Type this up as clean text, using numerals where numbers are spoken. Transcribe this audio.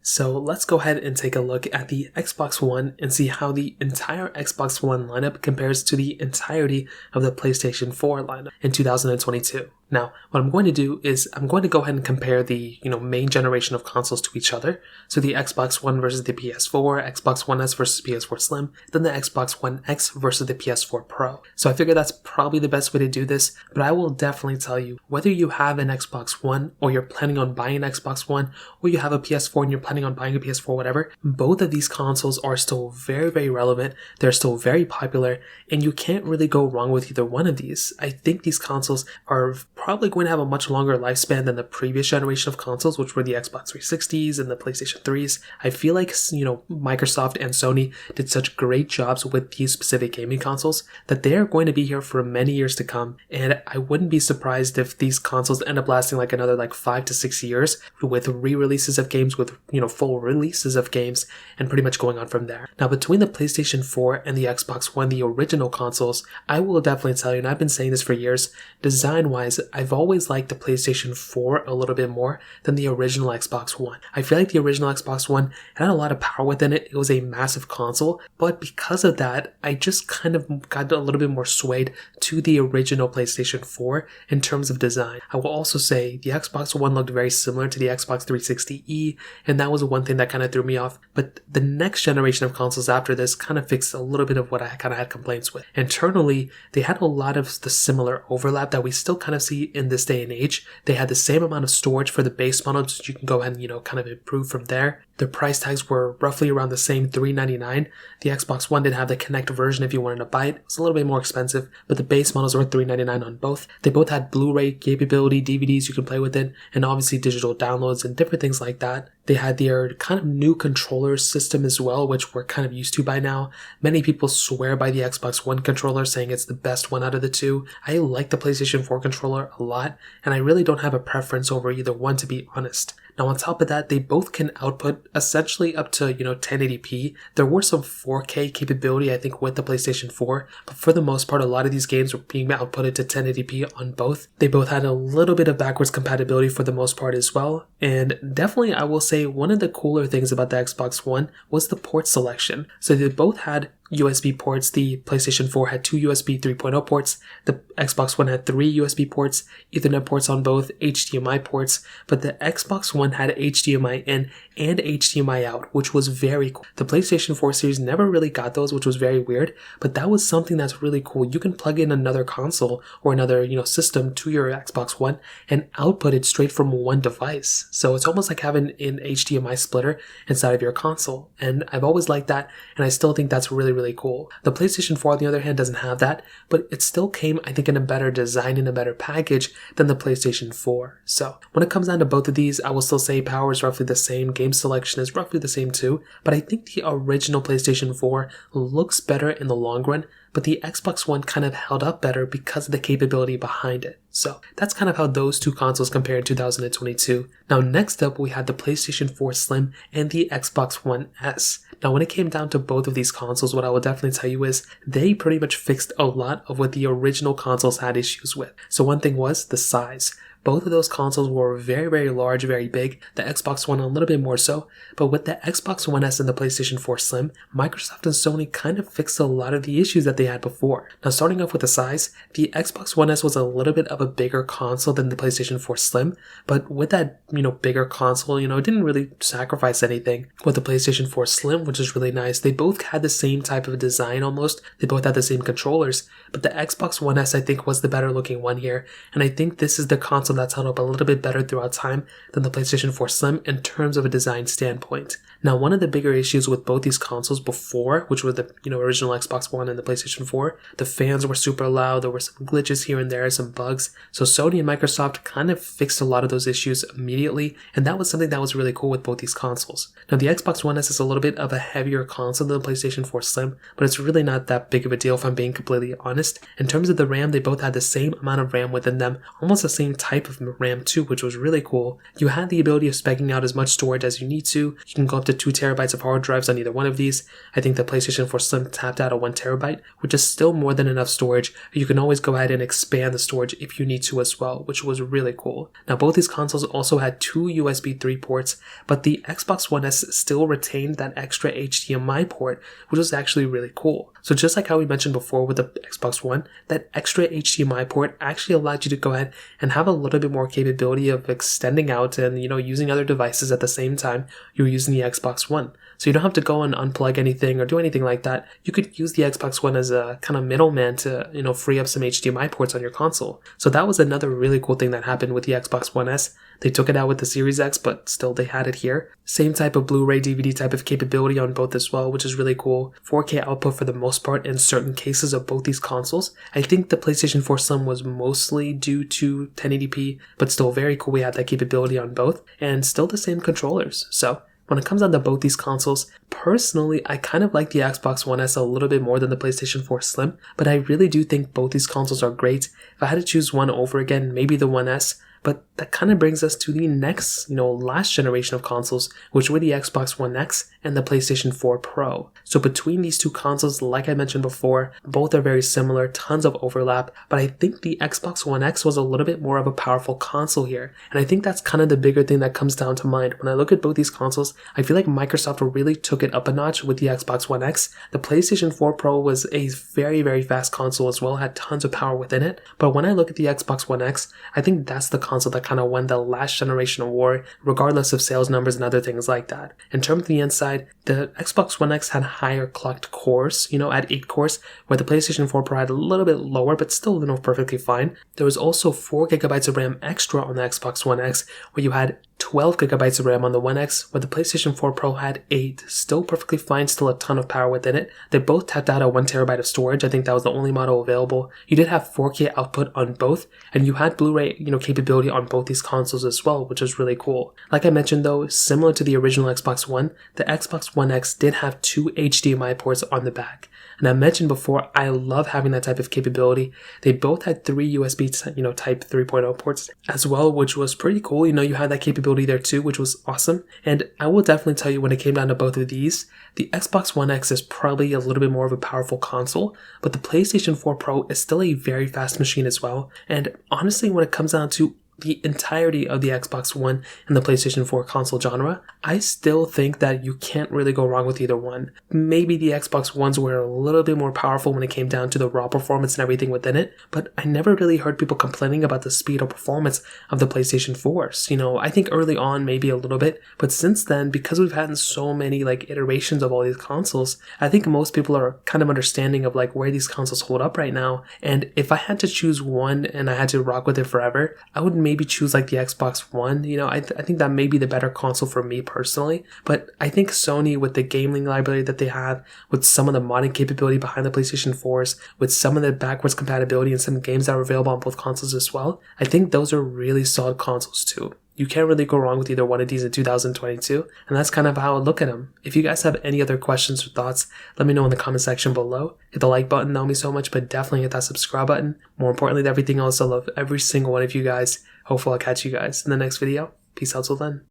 So let's go ahead and take a look at the Xbox One and see how the entire Xbox One lineup compares to the entirety of the PlayStation 4 lineup in 2022. Now, what I'm going to do is I'm going to go ahead and compare the main generation of consoles to each other. So the Xbox One versus the PS4, Xbox One S versus PS4 Slim, then the Xbox One X versus the PS4 Pro. So I figure that's probably the best way to do this, but I will definitely tell you, whether you have an Xbox One or you're planning on buying an Xbox One, or you have a PS4 and you're planning on buying a PS4, whatever, both of these consoles are still very, very relevant. They're still very popular, and you can't really go wrong with either one of these. I think these consoles are probably going to have a much longer lifespan than the previous generation of consoles, which were the Xbox 360s and the PlayStation 3s. I feel like, Microsoft and Sony did such great jobs with these specific gaming consoles that they are going to be here for many years to come. And I wouldn't be surprised if these consoles end up lasting like another 5 to 6 years with re-releases of games, with, full releases of games, and pretty much going on from there. Now, between the PlayStation 4 and the Xbox One, the original consoles, I will definitely tell you, and I've been saying this for years, design-wise, I've always liked the PlayStation 4 a little bit more than the original Xbox One. I feel like the original Xbox One had a lot of power within it. It was a massive console, but because of that, I just kind of got a little bit more swayed to the original PlayStation 4 in terms of design. I will also say the Xbox One looked very similar to the Xbox 360e, and that was one thing that kind of threw me off. But the next generation of consoles after this kind of fixed a little bit of what I kind of had complaints with. Internally, they had a lot of the similar overlap that we still kind of see in this day and age. They had the same amount of storage for the base model, so you can go ahead and, kind of improve from there. Their price tags were roughly around the same, $399. The Xbox One did have the Kinect version if you wanted to buy it. It was a little bit more expensive, but the base models were $399 on both. They both had Blu-ray capability, DVDs you can play with it, and obviously digital downloads and different things like that. They had their kind of new controller system as well, which we're kind of used to by now. Many people swear by the Xbox One controller, saying it's the best one out of the two. I like the PlayStation 4 controller a lot, and I really don't have a preference over either one, to be honest. Now, on top of that, they both can output essentially up to, 1080p. There were some 4K capability, I think, with the PlayStation 4, but for the most part, a lot of these games were being outputted to 1080p on both. They both had a little bit of backwards compatibility for the most part as well, and definitely, I will say, one of the cooler things about the Xbox One was the port selection. So they both had USB ports. The PlayStation 4 had 2 USB 3.0 ports. The Xbox One had 3 USB ports, Ethernet ports on both, HDMI ports, but the Xbox One had HDMI in and HDMI out, which was very cool. The PlayStation 4 series never really got those, which was very weird, but that was something that's really cool. You can plug in another console or another, system to your Xbox One and output it straight from one device. So it's almost like having an HDMI splitter inside of your console, and I've always liked that, and I still think that's really cool. The PlayStation 4, on the other hand, doesn't have that, but it still came, I think, in a better design and a better package than the PlayStation 4. So when it comes down to both of these, I will still say power is roughly the same, game selection is roughly the same too, but I think the original PlayStation 4 looks better in the long run, but the Xbox One kind of held up better because of the capability behind it. So that's kind of how those two consoles compare in 2022. Now, next up, we had the PlayStation 4 Slim and the Xbox One S. Now, when it came down to both of these consoles, what I will definitely tell you is they pretty much fixed a lot of what the original consoles had issues with. So one thing was the size. Both of those consoles were very, very large, very big. The Xbox One a little bit more so. But with the Xbox One S and the PlayStation 4 Slim, Microsoft and Sony kind of fixed a lot of the issues that they had before. Now, starting off with the size, the Xbox One S was a little bit of a bigger console than the PlayStation 4 Slim. But with that, bigger console, it didn't really sacrifice anything. With the PlayStation 4 Slim, which is really nice, they both had the same type of design almost. They both had the same controllers. But the Xbox One S, I think, was the better looking one here. And I think this is the console that's held up a little bit better throughout time than the PlayStation 4 Slim in terms of a design standpoint. Now, one of the bigger issues with both these consoles before, which were the original Xbox One and the PlayStation 4, the fans were super loud, there were some glitches here and there, some bugs. So Sony and Microsoft kind of fixed a lot of those issues immediately, and that was something that was really cool with both these consoles. Now, the Xbox One S is a little bit of a heavier console than the PlayStation 4 Slim, but it's really not that big of a deal if I'm being completely honest. In terms of the RAM, they both had the same amount of RAM within them, almost the same type type of RAM too, which was really cool. You had the ability of speccing out as much storage as you need to. You can go up to 2 terabytes of hard drives on either one of these. I think the PlayStation 4 Slim tapped out at 1 terabyte, which is still more than enough storage. You can always go ahead and expand the storage if you need to as well, which was really cool. Now both these consoles also had 2 USB 3 ports, but the Xbox One S still retained that extra HDMI port, which was actually really cool. So just like how we mentioned before with the Xbox One, that extra HDMI port actually allowed you to go ahead and have a little bit more capability of extending out and, using other devices at the same time you're using the Xbox One. So you don't have to go and unplug anything or do anything like that. You could use the Xbox One as a kind of middleman to, free up some HDMI ports on your console. So that was another really cool thing that happened with the Xbox One S. They took it out with the Series X, but still they had it here. Same type of Blu-ray DVD type of capability on both as well, which is really cool. 4K output for the most part in certain cases of both these consoles. I think the PlayStation 4 Slim was mostly due to 1080p, but still very cool we had that capability on both, and still the same controllers. So when it comes down to both these consoles, personally, I kind of like the Xbox One S a little bit more than the PlayStation 4 Slim, but I really do think both these consoles are great. If I had to choose one over again, maybe the One S. But that kind of brings us to the next, last generation of consoles, which were the Xbox One X and the PlayStation 4 Pro. So between these two consoles, like I mentioned before, both are very similar, tons of overlap, but I think the Xbox One X was a little bit more of a powerful console here. And I think that's kind of the bigger thing that comes down to mind. When I look at both these consoles, I feel like Microsoft really took it up a notch with the Xbox One X. The PlayStation 4 Pro was a very, very fast console as well, had tons of power within it. But when I look at the Xbox One X, I think that's the console that kind of won the last generation award, regardless of sales numbers and other things like that. In terms of the inside, the Xbox One X had higher clocked cores, at 8 cores, where the PlayStation 4 Pro had a little bit lower, but still, perfectly fine. There was also 4 gigabytes of RAM extra on the Xbox One X, where you had 12 gigabytes of RAM on the One X, where the PlayStation 4 Pro had 8. Still perfectly fine, still a ton of power within it. They both tapped out at 1 terabyte of storage. I think that was the only model available. You did have 4K output on both, and you had Blu-ray, capability on both these consoles as well, which is really cool. Like I mentioned though, similar to the original Xbox One, the Xbox One X did have 2 HDMI ports on the back. And I mentioned before, I love having that type of capability. They both had 3 USB, type 3.0 ports as well, which was pretty cool. You had that capability there too, which was awesome. And I will definitely tell you when it came down to both of these, the Xbox One X is probably a little bit more of a powerful console, but the PlayStation 4 Pro is still a very fast machine as well. And honestly, when it comes down to the entirety of the Xbox One and the PlayStation 4 console genre, I still think that you can't really go wrong with either one. Maybe the Xbox Ones were a little bit more powerful when it came down to the raw performance and everything within it, but I never really heard people complaining about the speed or performance of the PlayStation 4s. I think early on maybe a little bit, but since then, because we've had so many iterations of all these consoles, I think most people are kind of understanding of where these consoles hold up right now. And if I had to choose one and I had to rock with it forever, I would maybe choose the Xbox One. I think that may be the better console for me personally, but I think Sony, with the gaming library that they have, with some of the modding capability behind the PlayStation 4s, with some of the backwards compatibility and some games that are available on both consoles as well, I think those are really solid consoles too. You can't really go wrong with either one of these in 2022, and that's kind of how I look at them. If you guys have any other questions or thoughts, let me know in the comment section below. Hit the like button, that would mean so much, but definitely hit that subscribe button. More importantly than everything else, I love every single one of you guys. Hopefully I'll catch you guys in the next video. Peace out till then.